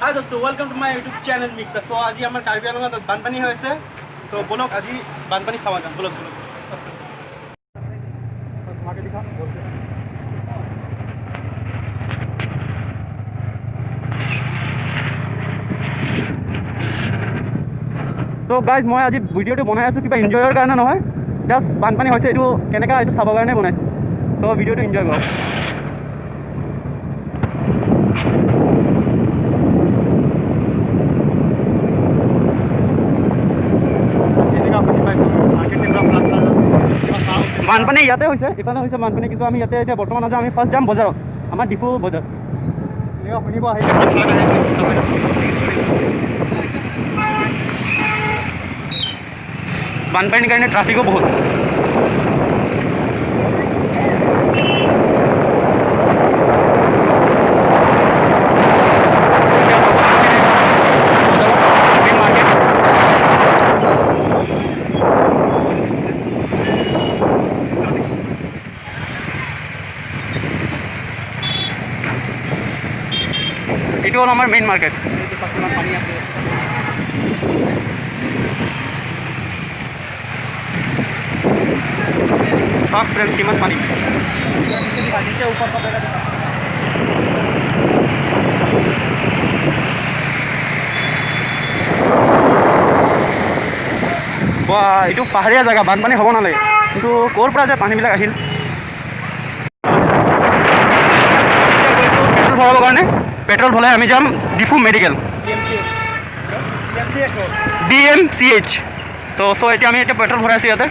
Hi दोस्तों, welcome to my YouTube channel mix. So आज आम कार्बी आंगलंगत बानपानी होइसे। सो बोलक आज बानपानी चावा जाम। बोलक बोलक सो गाइज मैं आज भिडिओ बनाई आसो क्या एन्जयर कारण नहय, जस्ट बानपानी होइसे एटु केनेका एटु चाबर कारणे बनाइছো। सो भिडिओ एन्जय करक। बानपानी इते इफाले बानपानी कि इते बर्तमान आज फार्स्ट जाम बजार आम डिफू बजार बानपानी कारण ट्राफिको बहुत। ये हल आम मेन मार्केट। सब फ्रेंड्स कि पानी यू पहाड़िया जगह बानपानी हम नाले कि कौर पानी आहिल पेट्रोल भराब कारण पेट्रोल भराई आम जाम डिफू मेडिकल DMCH। तो सो ये पेट्रोल भराई इते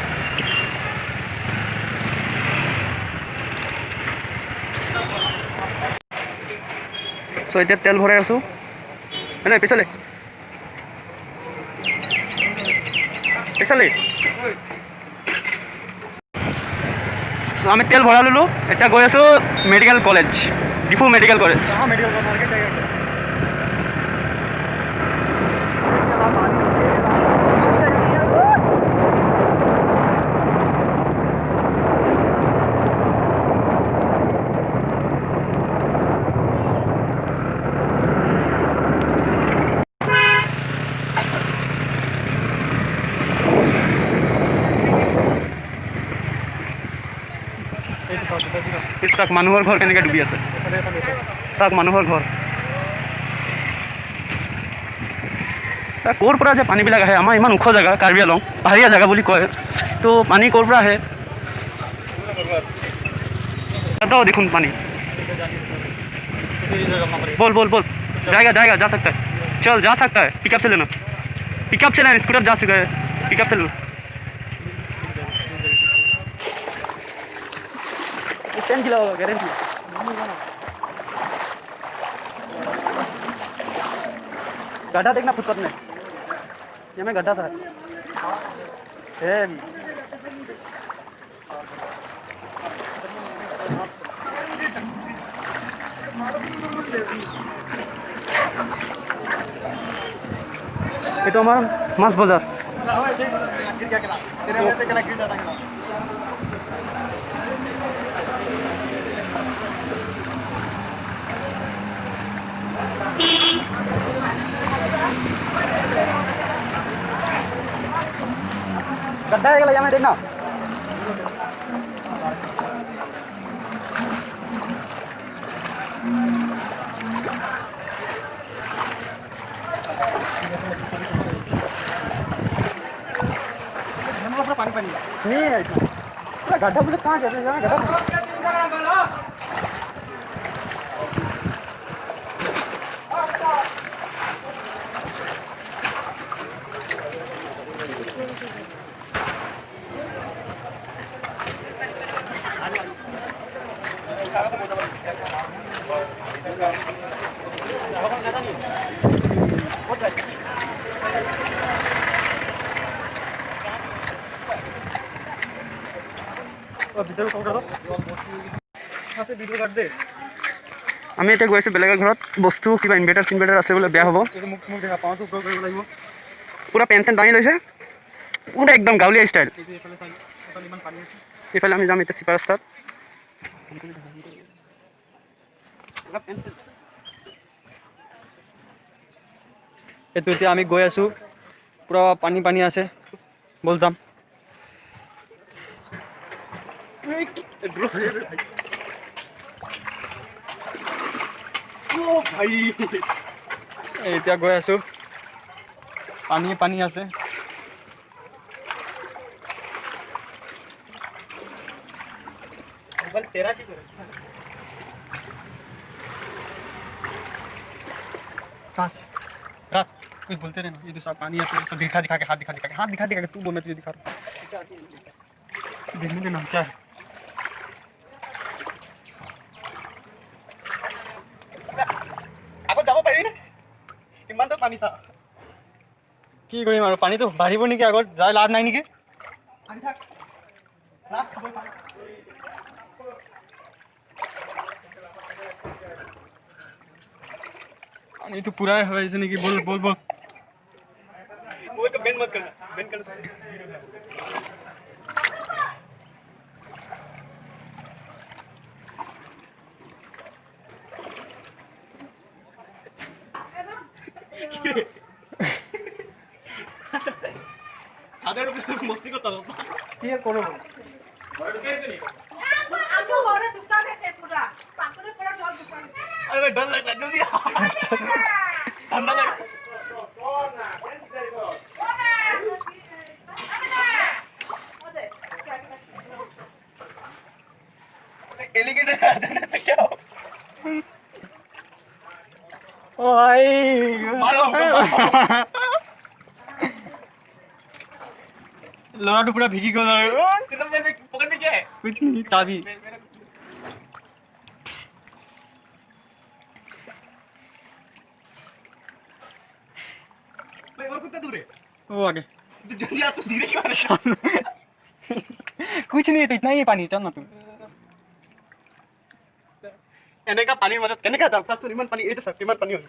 सो इतना तेल भराई आसो है पिछले पिछले आम तेल भरा ललो। इतना गई आसो medical college Diphu medical college. चाक मानुहर घर केनेके डुबी आछे, चाक मानुहर घर कौर जे पानी बिलाक आए आमार इमान ओख जगह कार्बी आंगलंग पहाड़िया जगह बुली कय तो पानी कौर आए देखुन पानी। बोल बोल बोल जाएगा जाएगा जा सकता है, चल जा सकता है। पिकअप से लेना, पिकअप से लेना, स्कूटर जा सके पिकअप से लेना। 10 किलो होगा गारंटी। गड्ढा देखना फुटपाथ में, ये में गड्ढा था ये तो हमारा मास बाजार। गड्ढा है यहाँ में देखना। पानी पानी नहीं है पूरा गड्ढा बोले कहाँ जाते हैं गड्ढा। आमी गई आसो बेलेगर घर बस्तु क्या इनभार्टार चिनभार्टार आसे बोले बेया हम पूरा पेन सेन दाঙি लैसे पूरा एकदम गाँवलिया स्टाइल। इफाले आमी जाम सिपा रास्तात এইটো এতিয়া আমি গৈ আছোঁ, পূৰা পানী পানী আছে, ব'ল যাম। এতিয়া গৈ আছোঁ, পানী পানী আছে। राज राज कुछ बोलते रहना, ये जो सब पानी है तो दिखा दिखा के हाथ दिखा दिखा के हाथ दिखा दिखा के तू बोल, मैं तुझे दिखा रहा हूँ, देखने देना क्या है। আগত যাব পাৰিবি নে? ইমানটো পানী চা। কি কৰিম আৰু, পানীটো বাঢ়িব নেকি আগত, যাই লাভ নাই নেকি? আহি থাক। লাষ্ট গৈ পানী। पानी तो पूरा है वैसे नहीं कि बोल बोल बोल। वो तो बेंड मत करना, बेंड करना। आधे रुपए मस्ती करता हूँ। ये करो। आलू और दुकान है पूरा, पापड़ पूरा जोर दुकान। अरे डर लग रहा है, जल्दी आ। ठंडा लग। एलिगेटर आ जाने से क्या हो? ओए मारो। लड़ा तो पूरा भीगी गया। तेरे में पॉकेट में क्या है? कुछ नहीं, चाबी। भाई और कितना दूर है? वो आगे। तो जल्दी आ, तू धीरे क्यों आ रहा है? कुछ नहीं है तो इतना ही है पानी, चल ना तू। एने का पानी मतलब कहने का था सबसे निमन पानी ये तो सबसे निमन पानी हो।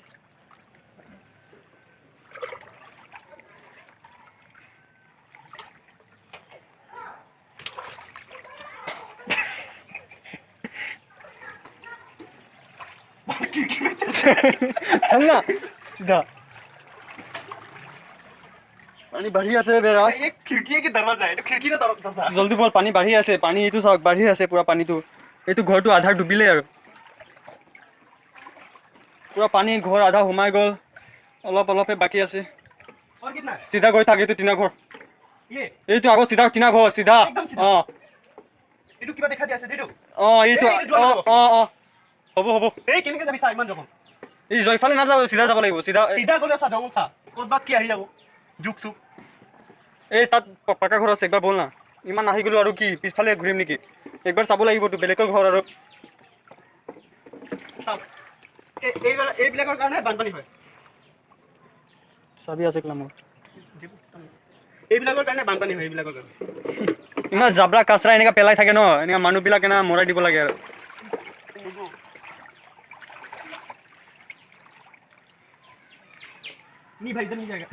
चल ना सीधा। पानी बढ़ी আছে বেৰাস। एक खिड़की की दरवाजा है, तो खिड़की ना दरवाजा। জলদি বল, পানী বাঢ়ি আছে, পানী এইটো চাওক বাঢ়ি আছে পুৰা পানীটো। এইটো ঘৰটো আধা ডুবিলে আৰু। পুৰা পানী ঘৰ আধা সোমাই গ'ল, অলপ অলপে বাকী আছে। और कितना? চিধা গৈ থাক, এইটো টিনা ঘৰ। ये এইটো আগত চিধা টিনা ঘৰ চিধা। একদম চিধা। অঁ ये तो कितना देखा दिया से दे दो। এইটো অঁ অঁ অঁ হ'ব হ'ব। ए केने যাবি সাইমান যখন। এই জয়ফালে নাযাব, চিধা যাব লাগিব, চিধা। सीधा গলে সা যাও সা। কোত বাত কি আহি যাব। জুক সুক। এই তাত পাকা ঘৰ আছে, একবাৰ বল না। ইমান আহি গ'লো আৰু কি পিছফালে ঘূৰিম নেকি? একবাৰ চাব লাগিবতো বেলেগৰ ঘৰ আৰু। এই বিলাকৰ কাৰণে বানপানী হয়। চাবি আছে ক্লামৰ। এইবিলাকৰ কাৰণে বানপানী হয়, এইবিলাকৰ কাৰণে। ইমান জাবৰা কাচৰা এনেকা পেলাই থাকে ন, এনেকা মানুহবিলাকে না মৰাই দিব লাগে আৰু। नहीं भाई इधर नहीं जाएगा।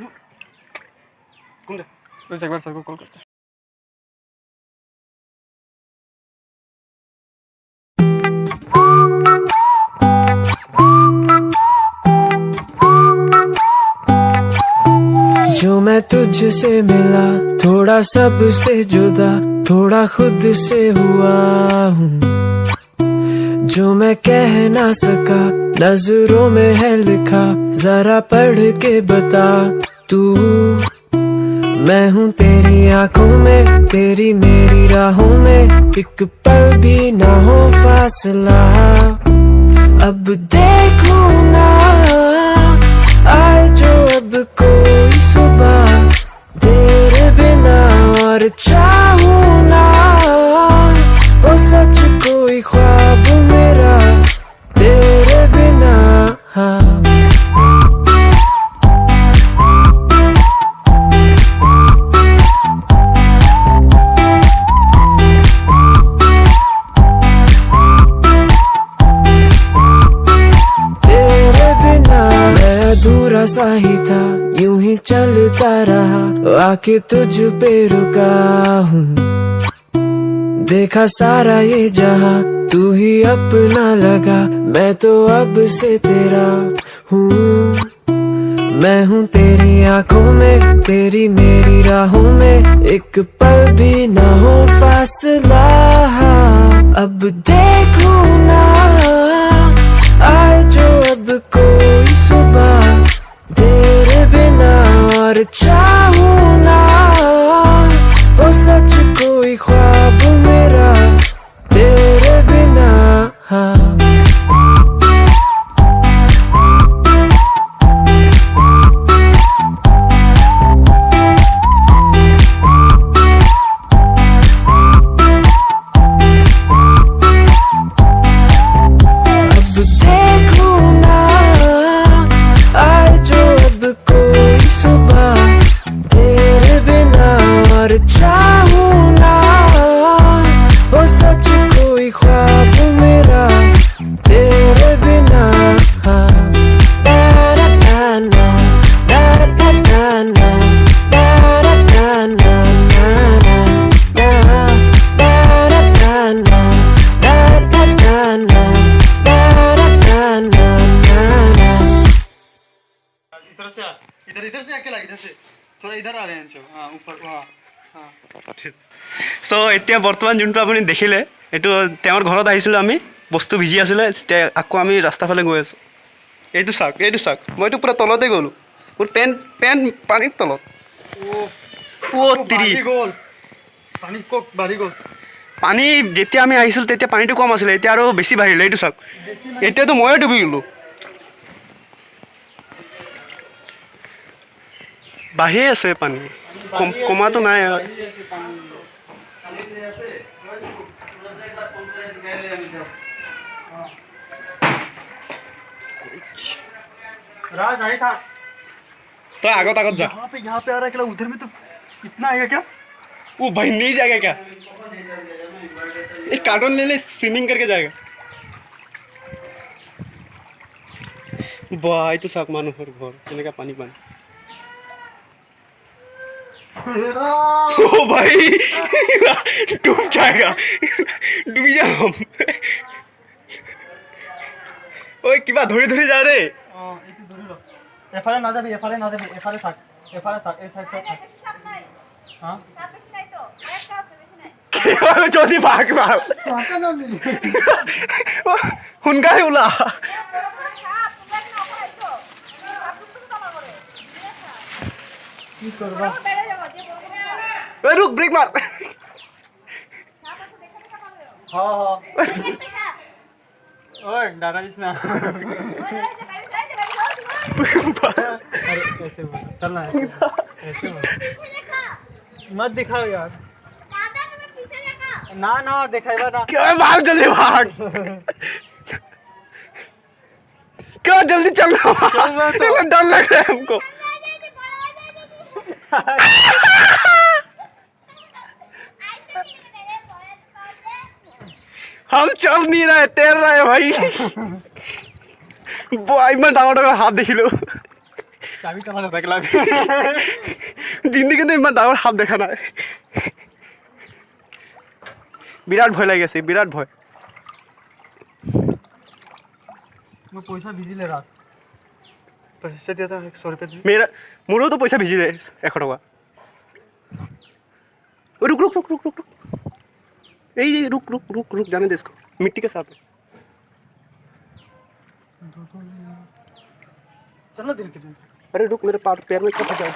कौन है? बस एक बार सर को कॉल करते हैं। जो मैं तुझसे मिला, थोड़ा सबसे जुदा, थोड़ा खुद से हुआ हूँ। जो मैं कह ना सका, नजरों में है लिखा, जरा पढ़ के बता तू। मैं हूँ तेरी आंखों में, तेरी मेरी राहों में, एक पल भी ना हो फासला। अब देखूं ना आए जो अब कोई सुबह, तेरे बिना और चाहूं ना वो सच कोई ख्वाब मेरा तेरे बिना। हाँ अधूरा सा ही था, यूं ही चलता रहा, आके तुझ पे रुका हूँ। देखा सारा ये जहां, तू ही अपना लगा, मैं तो अब से तेरा हूँ। मैं हूँ तेरी आंखों में, तेरी मेरी राहों में, एक पल भी ना हो फासला। अब देखूं ना आए जो अब कोई सुबह, तेरे बिना और चाहूं ना हो सच कोई ख्वाब मेरा तेरे बिना। इधर से अकेला, इधर से थोड़ा इधर आ रहे हैं। हाँ ऊपर, हाँ हाँ। সো এতিয়া বৰ্তমান যোনটো আপুনি দেখিলে এইটো তেওঁৰ ঘৰত আহিছিলোঁ আমি, বস্তু ভিজি আছিলে, তেতিয়া আকৌ আমি ৰাস্তা ফালে গৈ আছোঁ। এইটো চাওক মইতো পূৰা তলতে গ'লোঁ, মোৰ পেণ্ট পানীৰ তলত। গ'ল পানী ক'ত বাঢ়ি গ'ল। পানী যেতিয়া আমি আহিছিলোঁ তেতিয়া পানীটো কম আছিলে, এতিয়া আৰু বেছি বাঢ়িলে। এইটো চাওক, এতিয়াতো ময়ে ডুবি গ'লোঁ। বাঢ়িয়ে আছে পানী, কমাটো নাই। राज आई था तो आगत जा। यहाँ पे आ रहा है क्या? उधर में तो इतना आएगा क्या? वो भाई नहीं जाएगा क्या? एक कार्टून ले ले, स्विमिंग करके जाएगा। बाय तो साक मानो घर घर का पानी पानी। ओ भाई डूब जाएगा, डूबी जा हम। ओए किबा धरी धरी जा रे। এফালে না যাবি, এফালে থাক, এই সাইডটা থাক। হ্যাঁ যদি ভাগ ভাগ সোনকালে ওলা। কি করবা? रुक ब्रेक मार। हाँ ओए दादा जिस ना। अरे ऐसे बोल, चलना है ऐसे बोल, मत दिखाओ यार। ना दिखाएगा ना। क्या भाग जल्दी भाग। क्या जल्दी चल रहा है, डर लग रहा है हमको। हम चल नहीं रहे, तैर रहे हैं भाई। इमान डाঙৰ ডাঙৰ হাত দেখিলো। চাবি চলাতে দেখলা জিন্দগীতে ইমান ডাঙৰ সাপ দেখা নাই। বিৰাট ভয় লাগি আছে, বিৰাট ভয়। मैं पैसा भिजिले रात पैसे दिया था 100 रुपये। मेरा मोरो तो पैसा भिजी दे 100 टका। रुक रुक रुक रुक रुक यही रुक रुक रुक रुक जाने दे इसको, मिट्टी के साथ। चलो धीरे धीरे। अरे रुक, मेरे पैर में क्या फंसा है?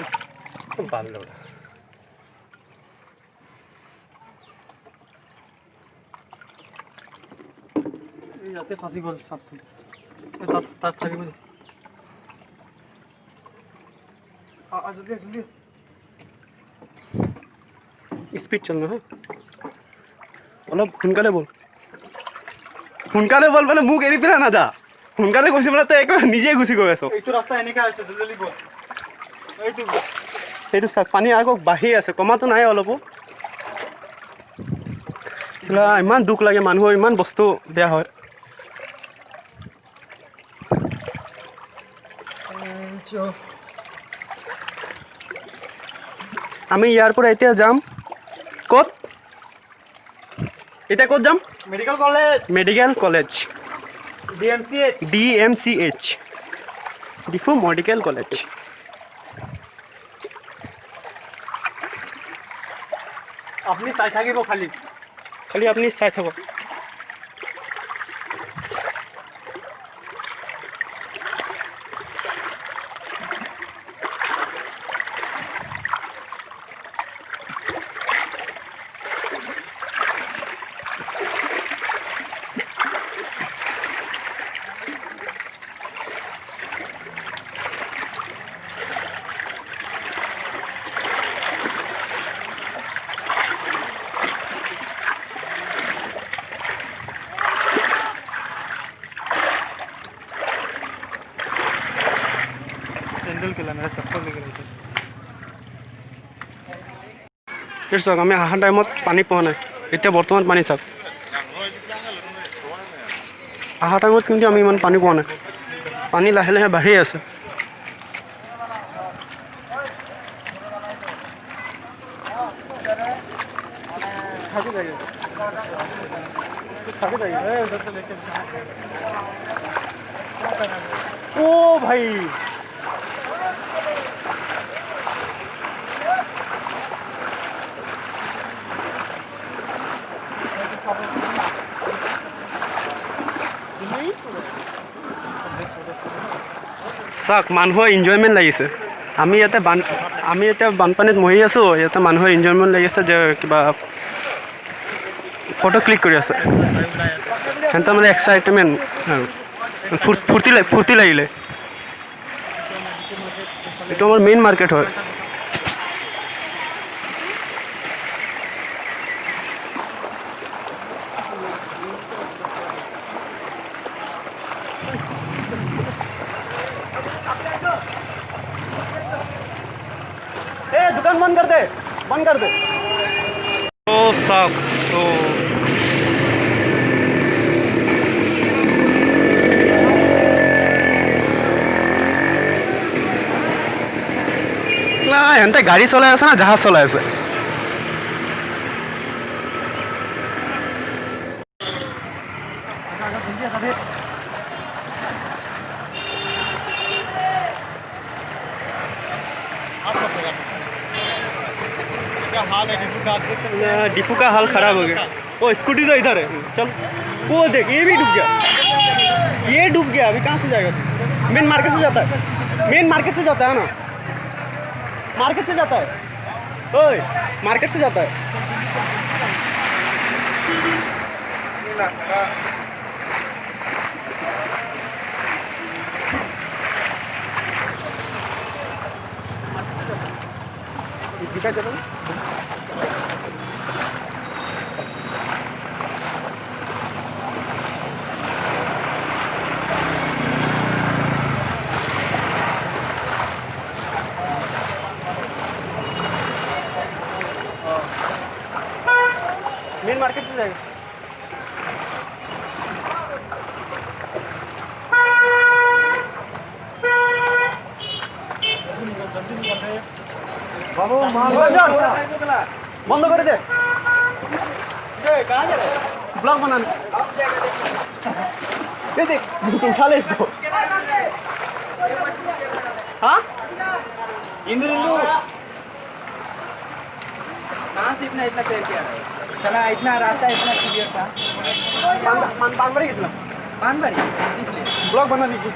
बाल लौटा। याते फांसी गोल सब तात थाकी बोल। आ जल्दी स्पीड चलना है। অলপ সোনকালে বল, সোনকালে বল, মানে মোক এৰি পেলাই নাযা। সোনকালে গৈছে মানে তই একবাৰে নিজে গুচি গৈ আছ। এইটো ৰাস্তা এনেকা আছে, জলদি বল। এইটো চাক, পানী আকৌ বাঢ়ি আছে, কমাটো নাই অলপো। ইমান দুখ লাগে, মানুহৰ ইমান বস্তু বেয়া হয়। আমি ইয়াৰ পৰা এতিয়া যাম ক'ত? এতিয়া ক'ত যাম? Medical college DMCH Diphu medical college. আপুনি চাই থাকিব খালি খালি আপুনি চাই থাকক। सैंडल केला मेरा चप्पल लेके रही थी চাওক আমি অহা টাইমত পানী পোৱা নাই, এতিয়া বৰ্তমান পানী চাওক। অহা টাইমত কিন্তু আমি ইমান পানী পোৱা নাই, পানী লাহে লাহে বাঢ়ি আছে। खाके जाइए खाके जाइए उधर से लेके ओ भाई চাওক মানুহৰ এনজয়মেণ্ট লাগিছে। আমি ইয়াতে বানপানীত মৰি আছোঁ, ইয়াতে মানুহৰ এনজয়মেণ্ট লাগিছে যে কিবা ফটো ক্লিক কৰি আছে। সিহঁতৰ মানে এক্সাইটমেণ্ট আৰু ফূৰ্তি লাগিলে। এইটো আমাৰ মেইন মাৰ্কেট হয়। दुकान बंद कर दे ओ साहब तो না সিহঁতে গাড়ী চলাই আছে না জাহাজ চলাই আছে? क्या हाल है डिपू का हाल खराब हो गया। वो स्कूटी तो इधर है, चल वो देख ये भी डूब गया, ये डूब गया। अभी कहाँ से जाएगा? मेन मार्केट से जाता है, मेन मार्केट से जाता है ना, मार्केट से जाता है, ओए मार्केट से जाता है। मेन मार्केट से जाएगा। बाबू बंद कर दे, कहाँ जा रहे ब्लॉग बनाने। ये देख उठा ले इसको। हाँ इंदु कहाँ से इतना तैर किया चला इतना रास्ता इतना क्लियर था पानबाड़ी गेছিলাম, पानबाड़ी ब्लॉग बना दीजिए।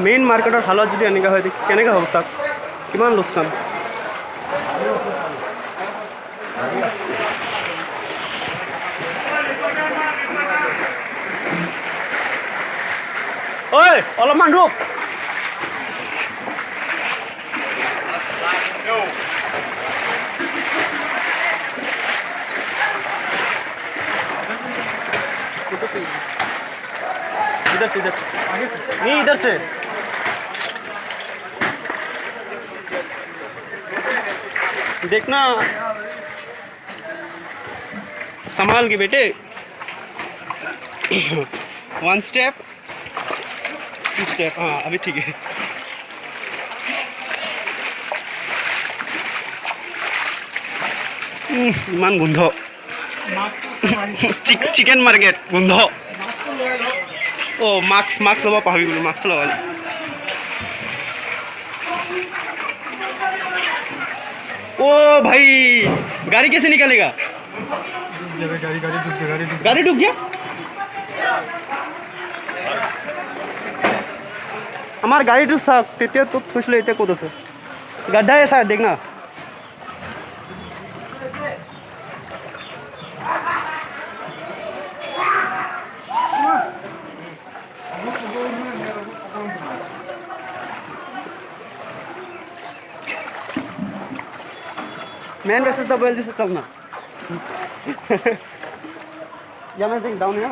মেইন মাৰ্কেটৰ হালত যদি এনেকুৱা হয় কেনেকৈ হ'ব? চাওক কিমান লোকচান। ঐ অলপমান ৰূপ। इधर से नहीं, इधर से देखना, संभाल के बेटे। 1 स्टेप 2 स्टेप, हाँ अभी ठीक है। ইমান গোন্ধ। চিকেন মাৰ্কেট গোন্ধ অঁ মাস্ক ল'ব পাহৰি গ'লোঁ মাস্ক লগালোঁ ओ भाई गाड़ी कैसे निकलेगा गाड़ी डूब गया हमार गाड़ी तो साफ तेते तो थुसले इते को दसे गड्ढा है शायद देखना Man versus the world is tough now. Yeah, man, think down here.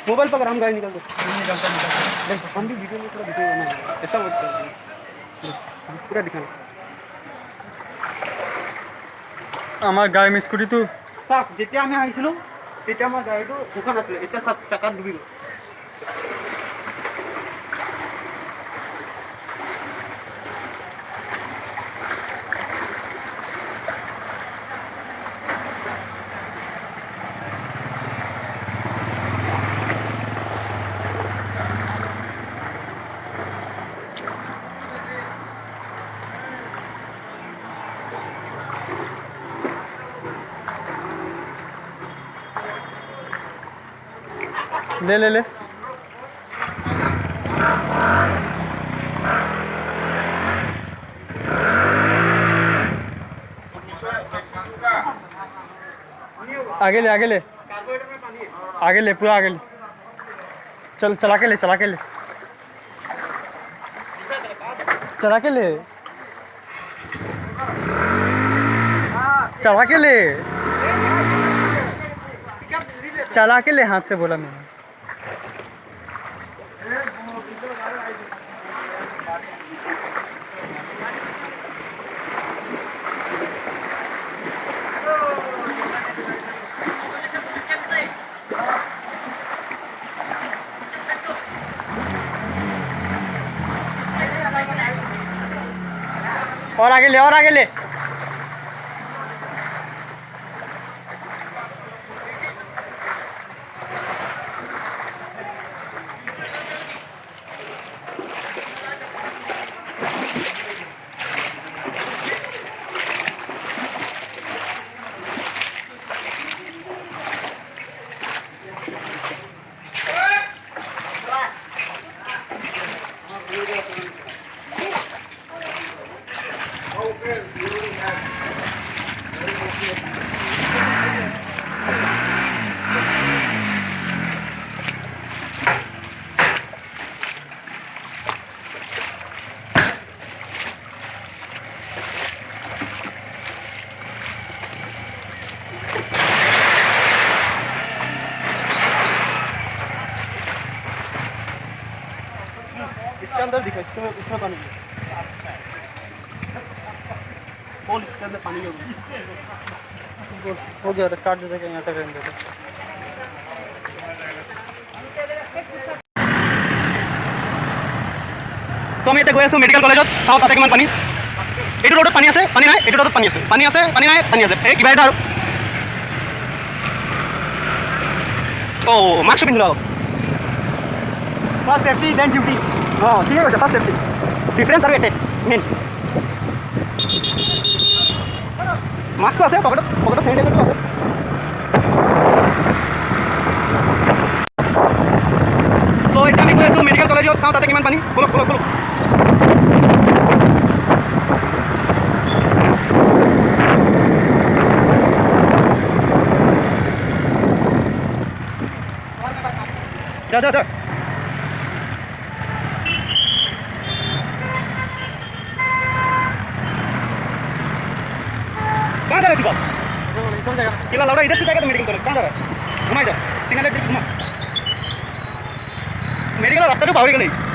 Mobile पकड़ हम गाड़ी निकल दो हम भी वीडियो में पूरा वीडियो बनाना ऐसा मत कर पूरा दिखाना আমার গাড়ি স্কুটিটো সাক যেতিয়া আমি আহিছিলোঁ তেতিয়া আমাৰ গাড়ীটো দোকান আছিলে এতিয়া সাক চাকাত ডুবি গ'ল ले ले ले आगे ले आगे ले आगे ले पूरा आगे ले चल चला के ले चला के ले चला के ले चला के ले चला के ले हाथ से बोला मैंने और आगे ले और आगे ले इसके अंदर दिखा इसमें पानी बोल इसके अंदर पानी हो गया काट देते यहाँ तक रहने देते তো আমি এতিয়া গৈ আছোঁ মেডিকেল কলেজত চাওঁ তাতে কিমান পানী এইটো ৰোডত পানী আছে পানী নাই এইটো ৰোডত পানী আছে পানী আছে পানী নাই পানী আছে এই কিবা এটা আৰু অঁ মাস্ক পিন্ধি লওক ফাৰ্ষ্ট সেফটি দেন ডিউটি অঁ ঠিকে কৈছে ফাৰ্ষ্ট সেফটি ডিফাৰেঞ্চ আৰু এটে মেইন মাস্কটো আছে পকেটত চেনিটাইজাৰটো আছে তো এতিয়া আমি গৈ আছোঁ মেডিকেল কলেজত চাওঁ তাতে কিমান পানী খোলক খোলক খোলক जा जा जा कहाँ जा रहे तू बाप किला लौड़ा इधर से जाएगा तो मेडिकल कॉलेज कहाँ जा रहा है घुमाई जा सिंगल लेट घुमा मेडिकल रास्ता तो पावरी का नहीं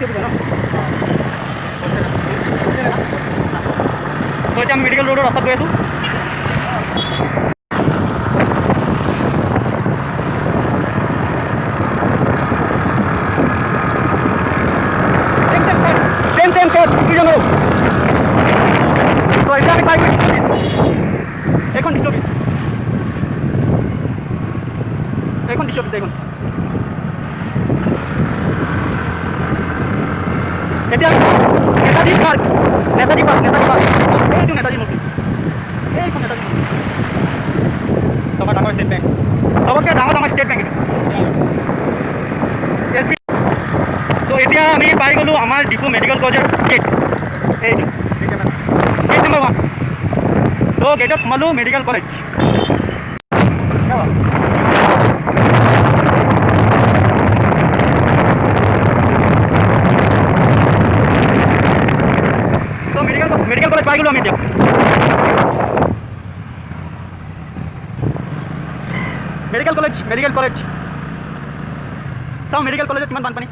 অফিচ ন চ' এতিয়া আমি মেডিকেল ৰোডৰ ৰাস্তাত গৈ আছোঁ সেম কি জানো তো এটা আমি পাই গেছি এখন ডিস্ট্রিক্ট অফিস এখন এতিয়া নেতাজী পার্ক এইটো নেতাজী মূর্তি এইখন নেতাজী মূর্তি সবার ডাঙৰ ষ্টেট বেংক সবতকৈ ডাঙৰ ষ্টেট বেংক এছ বি তো এতিয়া আমি পাই গ'লোঁ আমাৰ ডিফু মেডিকেল কলেজৰ গেট এইটো গেট নম্বৰ 1 তো গেটত সোমালোঁ মেডিকেল কলেজ তো মেডিকেল কলেজ পাই গ'লোঁ আমি এতিয়া মেডিকেল কলেজ চাওঁ মেডিকেল কলেজত কিমান বানপানী